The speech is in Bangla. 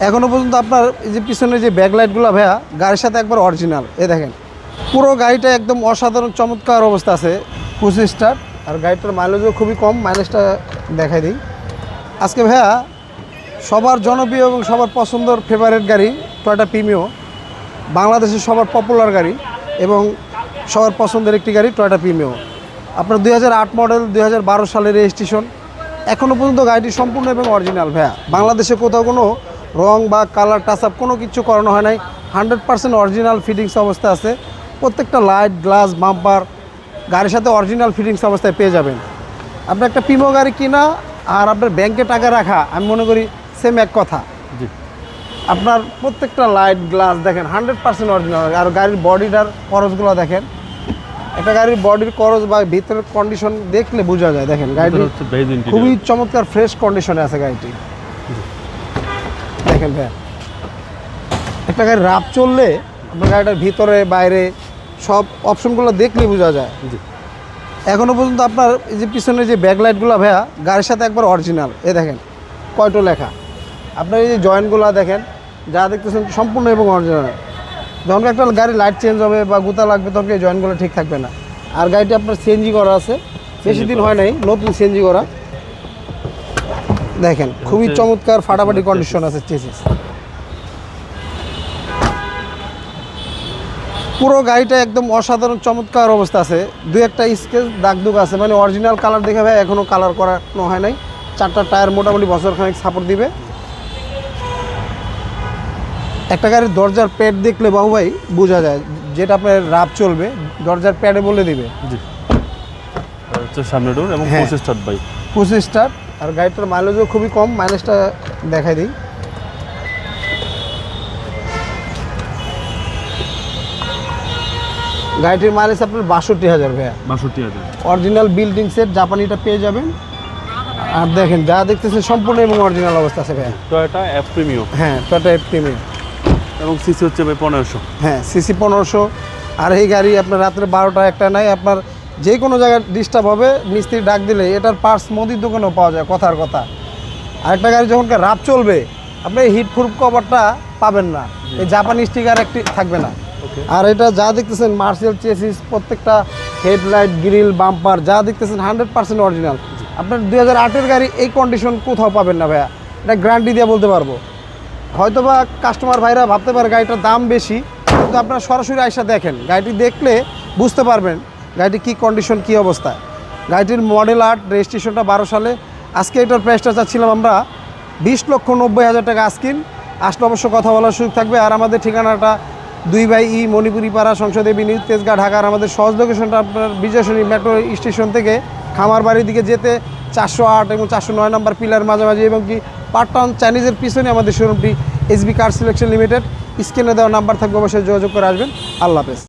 এখনো পর্যন্ত আপনার এই যে পিছনে যে ব্যাকলাইটগুলো ভাইয়া গাড়ির সাথে একবার অরিজিনাল। দেখেন পুরো গাড়িটা একদম অসাধারণ চমৎকার অবস্থা আছে, 25 স্টার। আর গাড়িটার মাইলেজও খুবই কম, মাইলেজটা দেখাই দিই। আজকে ভাইয়া সবার জনপ্রিয় এবং সবার পছন্দের ফেভারিট গাড়ি টয়োটা প্রিমিও, বাংলাদেশের সবার পপুলার গাড়ি এবং সবার পছন্দের একটি গাড়ি টয়োটা প্রিমিও। আপনার 2008 মডেল, 2012 সালের রেজিস্ট্রেশন। এখনও পর্যন্ত গাড়িটি সম্পূর্ণ এবং অরিজিনাল ভাইয়া। বাংলাদেশে কোথাও কোনো রং বা কালার টাচ আপ কোনো কিছু করানো হয় নাই, 100% অরিজিনাল ফিটিংস অবস্থা আছে। প্রত্যেকটা লাইট, গ্লাস, বাম্পার গাড়ির সাথে অরিজিনাল ফিটিংস অবস্থায় পেয়ে যাবেন। আপনার একটা প্রিমিও গাড়ি কিনা আর আপনার ব্যাংকে টাকা রাখা, আমি মনে করি সেম এক কথা। আপনার প্রত্যেকটা লাইট, গ্লাস দেখেন 100% অরিজিনাল। আর গাড়ির বডিটার করজগুলো দেখেন, একটা গাড়ির বডির করজ বা ভিতরের কন্ডিশন দেখলে বোঝা যায়। দেখেন গাড়িটি খুবই চমৎকার ফ্রেশ কন্ডিশনে আছে গাড়িটি। দেখেন ভাই, একটা গাড়ি রাপ চললে আপনার গাড়িটার ভিতরে বাইরে সব অপশনগুলো দেখলে বোঝা যায়। এখনও পর্যন্ত আপনার এই যে পিছনে যে ব্যাকলাইটগুলো ভাইয়া গাড়ির সাথে একবার অরিজিনাল। দেখেন কয়টো লেখা। আপনার এই যে জয়েন্টগুলো দেখেন, যা দেখতেছেন সম্পূর্ণ এবং অরিজিনাল। যখন একটা গাড়ি লাইট চেঞ্জ হবে বা গুতা লাগবে তখন এই জয়েন্টগুলো ঠিক থাকবে না। আর গাড়িটি আপনার সিএনজি করা আছে, বেশি দিন হয় নাই, নতুন সিএনজি করা। দেখেন খুবই চমৎকার ফাটাফাটি কন্ডিশন আছে চেসিস। পুরো গাড়িটা একদম অসাধারণ চমৎকার অবস্থা আছে। দুই একটা স্কেচ দাগদুগ আছে, মানে অরিজিনাল কালার দেখে ভাই এখনও কালার করানো হয় নাই। 4টা টায়ার মোটামুটি বছরখানেক সাপোর্ট দিবে। একটা গাড়ির দরজার প্যাড দেখলে বাবু ভাই বোঝা যায় যেটা আপনার রাপ চলবে, দরজার প্যাডে বলে দিবে। সামনে ডোর এবং 25 স্টার ভাই, 25 স্টার। আর গাড়িটার মাইলেজও খুবই কম, মাইলেজটা দেখাই দিই। গাড়িটির মাইলেজ আপনার 62,000 ভাইয়া। 62,000 অরিজিনাল বিল্ডিং সেট, জাপানিটা পেয়ে যাবেন। আর দেখেন যা দেখতেছেন সম্পূর্ণ এবং অরিজিনাল অবস্থা আছে ভাইয়া। Toyota F Premio. হ্যাঁ, টয়োটা এফ প্রিমিও। এবং সিসি হচ্ছে ভাই 1500। হ্যাঁ, সিসি 1500। আর এই গাড়ি আপনার রাত্রে 12টা একটা নাই, আপনার যে কোনো জায়গায় ডিস্টার্ব হবে মিস্ত্রি ডাক দিলে এটার পার্টস মুদির দোকানেও পাওয়া যায়, কথার কথা। আরেকটা গাড়ি যখন রাপ চলবে আপনি হিট প্রুফ কভারটা পাবেন না, এই জাপানি স্টিকার একটি থাকবে না। আর এটা যা দেখতেছেন মার্শাল চেসিস, প্রত্যেকটা হেডলাইট, গ্রিল, বাম্পার যা দেখতেছেন 100% অরিজিনাল। আপনার 2008-এর গাড়ি এই কন্ডিশন কোথাও পাবেন না ভাইয়া, এটা গ্যারান্টি দিয়ে বলতে পারবো। হয়তো বা কাস্টমার ভাইরা ভাবতে পারে গাড়িটার দাম বেশি, কিন্তু আপনারা সরাসরি আইসা দেখেন, গাড়িটি দেখলে বুঝতে পারবেন গাড়িটি কী কন্ডিশন, কী অবস্থায়। গাড়িটির মডেল 8, রেজিস্ট্রেশনটা 12 সালে। আজকে এটার প্রাইসটা চাচ্ছিলাম আমরা 20,90,000 টাকা আস্কিন। আসলে অবশ্য কথা বলার সুযোগ থাকবে। আর আমাদের ঠিকানাটা 2/E মণিপুরি পাড়া, সংসদে বিনিয়োগ, তেজগাঁ, ঢাকার। আমাদের সহজ লোকেশনটা আপনার বিজয়সনী মেট্রো স্টেশন থেকে খামার বাড়ির দিকে যেতে 408 এবং 409 নম্বর পিলার মাঝামাঝি, এবং কি পার্টটাউন চাইনিজের পিছনে আমাদের শোরুমটি, SB কার সিলেকশন লিমিটেড। স্ক্রিনে দেওয়া নাম্বার থাকবে, অবশ্যই যোগাযোগ করে আসবেন। আল্লাহ হাফেজ।